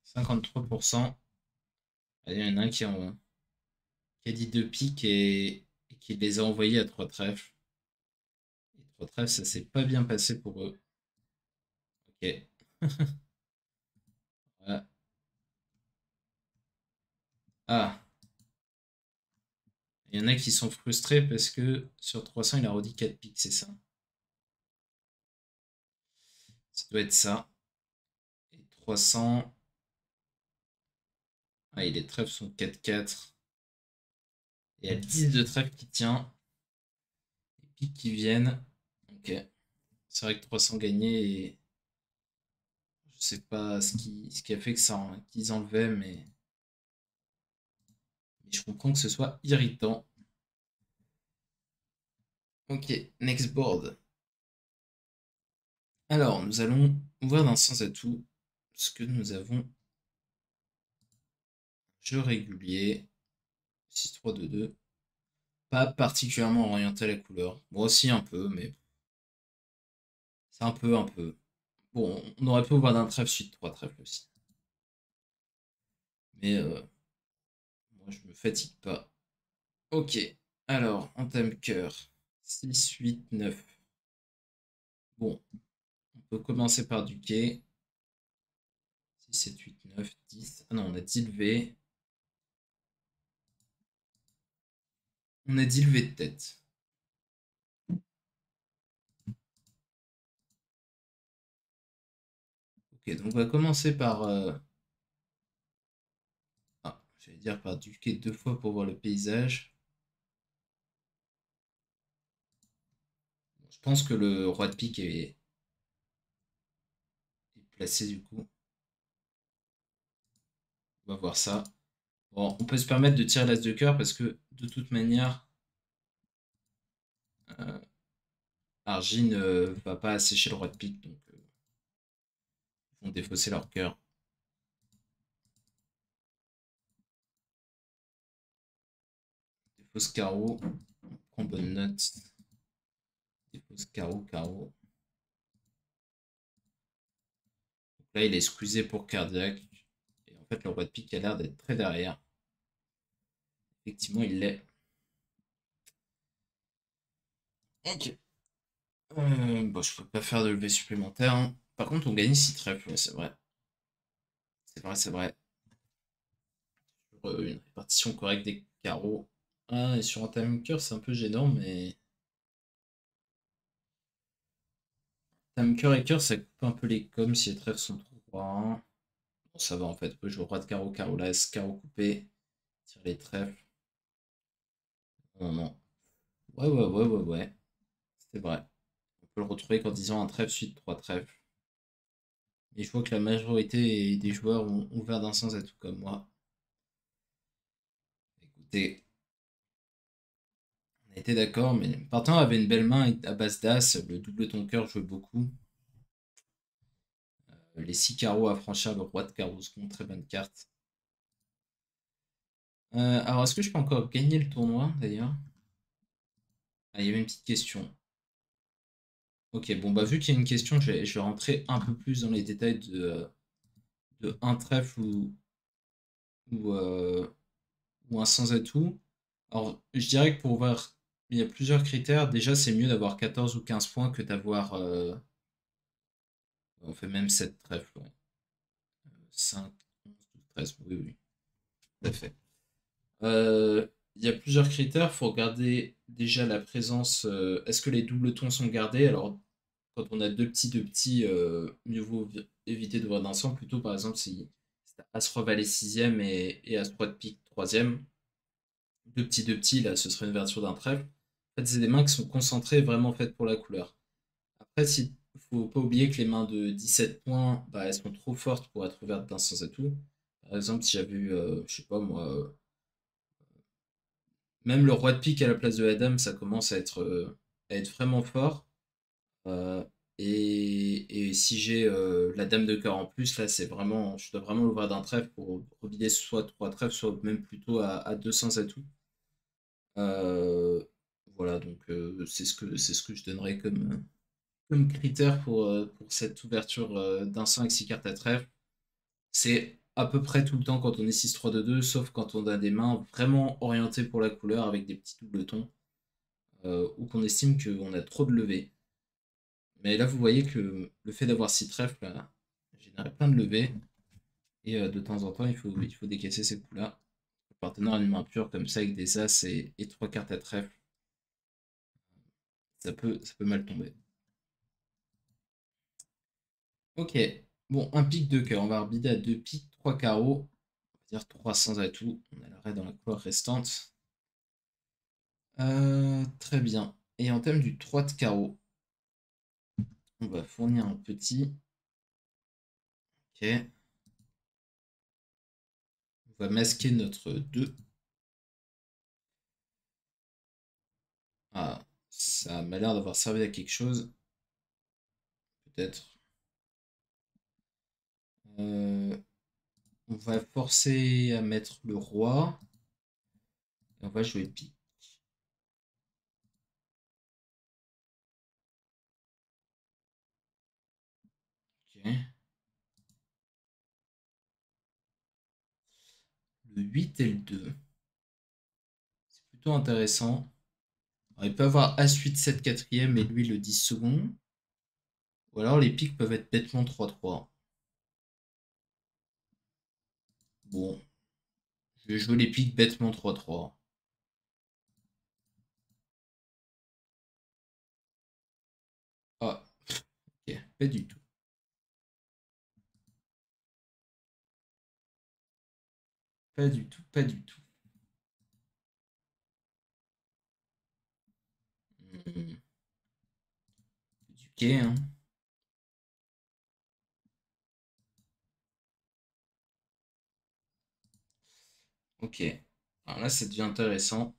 53%. Allez, il y en a un qui a dit deux piques et qui les a envoyés à trois trèfles. Et trois trèfles, ça s'est pas bien passé pour eux. Ok. Voilà. Ah, il y en a qui sont frustrés parce que sur 300, il a redit 4 piques, c'est ça. Ça doit être ça. Et 300. Ah, et les trèfles sont 4-4. Et il y a 10 de trèfle qui tient. Les piques qui viennent. Ok. C'est vrai que 300 gagnés et je sais pas ce qui a fait que ça qu'ils enlevaient, mais je comprends que ce soit irritant. Ok, next board. Alors, nous allons ouvrir d'un sens à tout ce que nous avons. Jeu régulier. 6-3-2-2. Pas particulièrement orienté à la couleur. Moi aussi un peu, mais c'est un peu, un peu. Bon, on aurait pu ouvrir d'un trèfle suite 3 trèfles aussi. Mais moi, je me fatigue pas. Ok, alors, en thème cœur. 6, 8, 9. Bon, on peut commencer par du quai. 6, 7, 8, 9, 10. Ah non, on a dit levé. On a dit levé de tête. Ok, donc on va commencer par... Ah, j'allais dire par du quai 2 fois pour voir le paysage. Je pense que le roi de pique est placé du coup. On va voir ça. Bon, on peut se permettre de tirer l'as de cœur parce que de toute manière, euh, Argile ne va pas assécher le roi de pique, donc ils vont défausser leur cœur. Défausse carreau, on prend bonne note. Défausse carreau, carreau. Donc là, il est squeezé pour cardiaque. Et en fait, le roi de pique a l'air d'être très derrière. Effectivement, il l'est. Ok. Bon, je peux pas faire de levée supplémentaire, hein. Par contre, on gagne 6 trèfles, ouais, c'est vrai. C'est vrai, c'est vrai. Sur, une répartition correcte des carreaux. Ah, et sur un timing cœur, c'est un peu gênant, mais time cœur et cœur, ça coupe un peu les coms si les trèfles sont trop droits. Bon, ça va en fait. On peut jouer roi de carreau, carreau l'as, carreau coupé, tire les trèfles. Non, non. Ouais, ouais, ouais, ouais, ouais. C'est vrai. On peut le retrouver qu'en disant un trèfle suite 3 trèfles. Et je vois que la majorité des joueurs ont ouvert d'un sens à tout comme moi. Écoutez, on a été d'accord, mais partant avait une belle main à base d'as, le double ton cœur jouait beaucoup. Les 6 carreaux à franchir, le roi de carreau second, très bonne carte. Alors, est-ce que je peux encore gagner le tournoi d'ailleurs? Ah, il y avait une petite question. Ok, bon, bah, vu qu'il y a une question, je vais rentrer un peu plus dans les détails de un trèfle ou, euh, ou un sans atout. Alors, je dirais que pour voir, il y a plusieurs critères. Déjà, c'est mieux d'avoir 14 ou 15 points que d'avoir. On fait même 7 trèfles, ouais. 5, 11, 12, 13. Oui, oui, tout à fait. Il y a plusieurs critères. Il faut regarder déjà la présence. Est-ce que les doubles tons sont gardés? Alors, quand on a deux petits, mieux vaut éviter d'ouvrir d'ensemble. Plutôt, par exemple, si t'as As-Roi Valet 6e et As-Roi de pique 3e, deux petits, là, ce serait une ouverture d'un trèfle. En fait, c'est des mains qui sont concentrées, vraiment faites pour la couleur. Après, il faut pas oublier que les mains de 17 points, bah, elles sont trop fortes pour être ouvertes d'un sens à tout. Par exemple, si j'avais eu, je sais pas moi, même le roi de pique à la place de la dame, ça commence à être vraiment fort. Euh, et si j'ai la dame de cœur en plus, là, c'est vraiment, je dois vraiment l'ouvrir d'un trèfle pour revider soit 3 trèfles, soit même plutôt à 200 atouts. Euh, voilà, donc c'est ce que je donnerais comme critère pour cette ouverture d'un 100 avec 6 cartes à trèfle. C'est à peu près tout le temps quand on est 6-3-2-2, sauf quand on a des mains vraiment orientées pour la couleur avec des petits doubles tons, ou qu'on estime qu'on a trop de levées. Mais là, vous voyez que le fait d'avoir 6 trèfles, là, génère plein de levées. Et de temps en temps, il faut décaisser ces coups-là. Le partenaire a une main pure comme ça avec des As et 3 cartes à trèfle. Ça peut mal tomber. Ok. Bon, un pic de cœur. On va arbitrer à deux pics, trois carreaux. On va dire 300 atouts. On a l'arrêt dans la couleur restante. Très bien. Et en thème du 3 de carreau, on va fournir un petit. Ok. On va masquer notre 2. Ah, ça m'a l'air d'avoir servi à quelque chose. Peut-être. Euh, on va forcer à mettre le roi. Et on va jouer pique. Ok. Le 8 et le 2. C'est plutôt intéressant. Alors, il peut avoir As-8, 7 quatrième et lui le 10 second. Ou alors les piques peuvent être bêtement 3-3. Bon, je vais jouer les piques bêtement 3-3. Ah, ok, pas du tout. Pas du tout, pas du tout. Hmm, du quai, hein. Ok. Alors là, ça devient intéressant.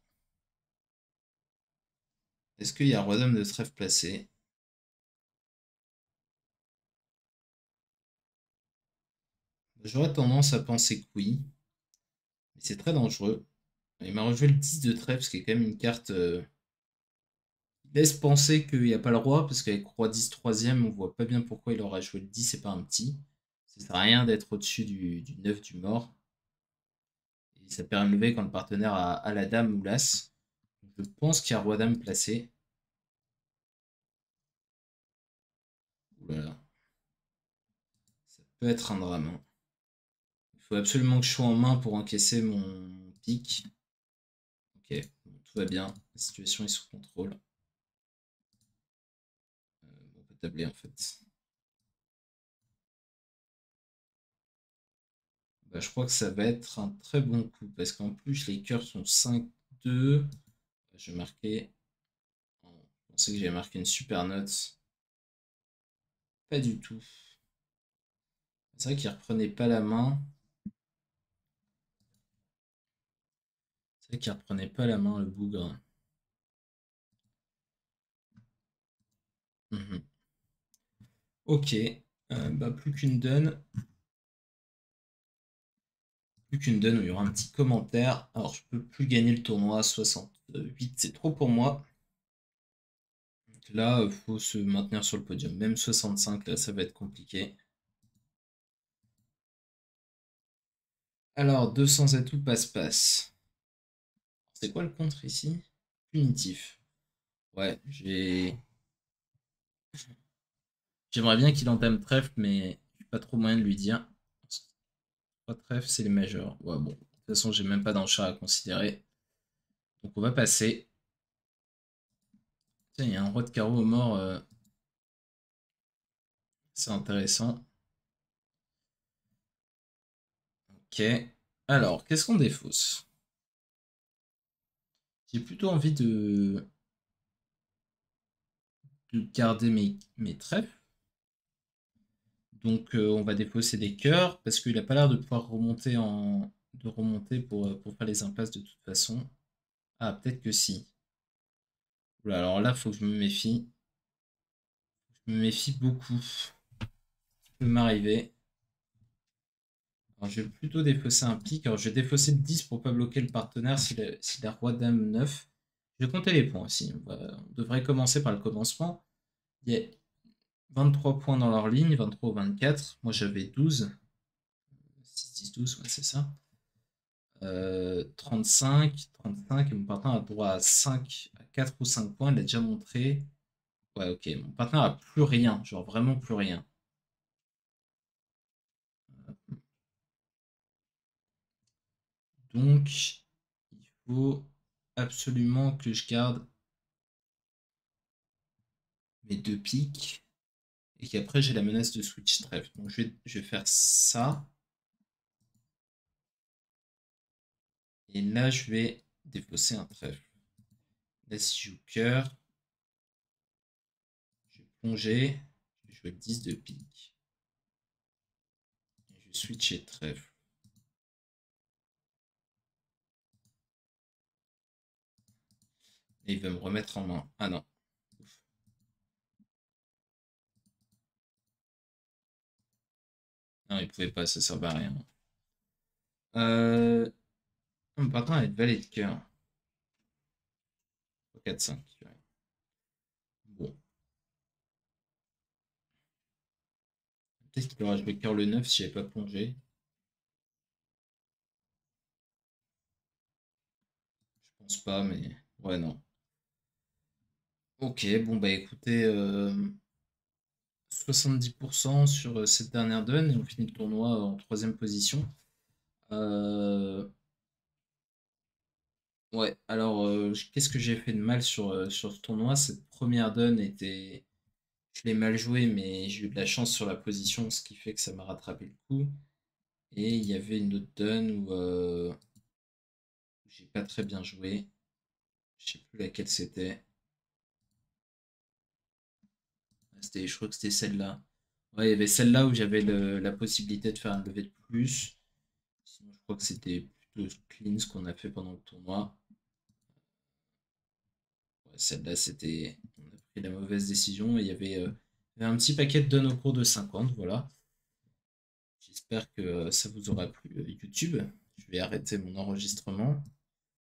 Est-ce qu'il y a Roi-Dame de trèfle placé? J'aurais tendance à penser que oui, mais c'est très dangereux. Il m'a rejoué le 10 de trèfle, ce qui est quand même une carte qui laisse penser qu'il n'y a pas le roi, parce qu'avec Roi 10 troisième, on voit pas bien pourquoi il aurait joué le 10 et pas un petit. Ça sert à rien d'être au-dessus du 9 du mort. Et ça permet de lever quand le partenaire a la dame ou l'as. Je pense qu'il y a Roi-Dame placé. Ouh là là, ça peut être un drame, hein. Il faut absolument que je sois en main pour encaisser mon pic. Ok, bon, tout va bien. La situation est sous contrôle. On peut tabler en fait. Bah, je crois que ça va être un très bon coup parce qu'en plus les cœurs sont 5-2. Je vais marquer. Je pensais que j'avais marqué une super note. Pas du tout. C'est vrai qu'il reprenait pas la main. C'est vrai qu'il reprenait pas la main le bougre. Mhm. Ok. Bah, plus qu'une donne. Plus qu'une donne où il y aura un petit commentaire. Alors je peux plus gagner le tournoi. 68 c'est trop pour moi. Donc là, il faut se maintenir sur le podium. Même 65 là ça va être compliqué. Alors 200 atouts passe-passe. C'est quoi le contre ici? Punitif. Ouais, j'aimerais bien qu'il entame trèfle, mais j'ai pas trop moyen de lui dire. Pas trèfle, c'est les majeurs. Ouais, bon. De toute façon, j'ai même pas d'enchère à considérer. Donc on va passer. Tiens, il y a un roi de carreau au mort. C'est intéressant. Ok. Alors, qu'est-ce qu'on défausse? J'ai plutôt envie de garder mes trèfles. Donc on va défausser des cœurs parce qu'il a pas l'air de pouvoir remonter pour faire les impasses de toute façon. Ah, peut-être que si. Oula, alors là, faut que je me méfie. Je me méfie beaucoup. Ça peut m'arriver. Alors, je vais plutôt défausser un pic. Alors, je vais défausser le 10 pour pas bloquer le partenaire s'il a roi dame 9. Je vais compter les points aussi. On devrait commencer par le commencement. Il y a 23 points dans leur ligne, 23 ou 24. Moi, j'avais 12. 6, 10, 12, ouais, c'est ça. 35, et mon partenaire a droit à 5, à 4 ou 5 points. Il a déjà montré. Ouais, ok. Mon partenaire a plus rien. Genre, vraiment plus rien. Donc, il faut absolument que je garde mes deux piques et qu'après j'ai la menace de switch trèfle. Donc je vais faire ça. Et là, je vais défausser un trèfle. Là, si je joue cœur, je vais plonger. Je vais jouer 10 de pique. Et je vais switcher trèfle. Et il va me remettre en main. Ah non. Ouf. Non, il pouvait pas, ça servait à rien. Par contre, elle est valet de cœur. 4, 5. Ouais. Bon. Peut-être qu'il aurait joué cœur le 9 si j'avais pas plongé. Je pense pas, mais. Ouais, non. Ok, bon, bah écoutez, 70% sur cette dernière donne et on finit le tournoi en troisième position. Euh, Ouais, alors qu'est-ce que j'ai fait de mal sur ce tournoi? Cette première donne était. Je l'ai mal joué, mais j'ai eu de la chance sur la position, ce qui fait que ça m'a rattrapé le coup. Et il y avait une autre donne où j'ai pas très bien joué. Je sais plus laquelle c'était. Je crois que c'était celle-là. Ouais, il y avait celle-là où j'avais la possibilité de faire un lever de plus. Sinon, je crois que c'était plutôt clean ce qu'on a fait pendant le tournoi. Ouais, celle-là, c'était. On a pris la mauvaise décision et il y avait un petit paquet de donnes au cours de 50. Voilà. J'espère que ça vous aura plu, YouTube. Je vais arrêter mon enregistrement.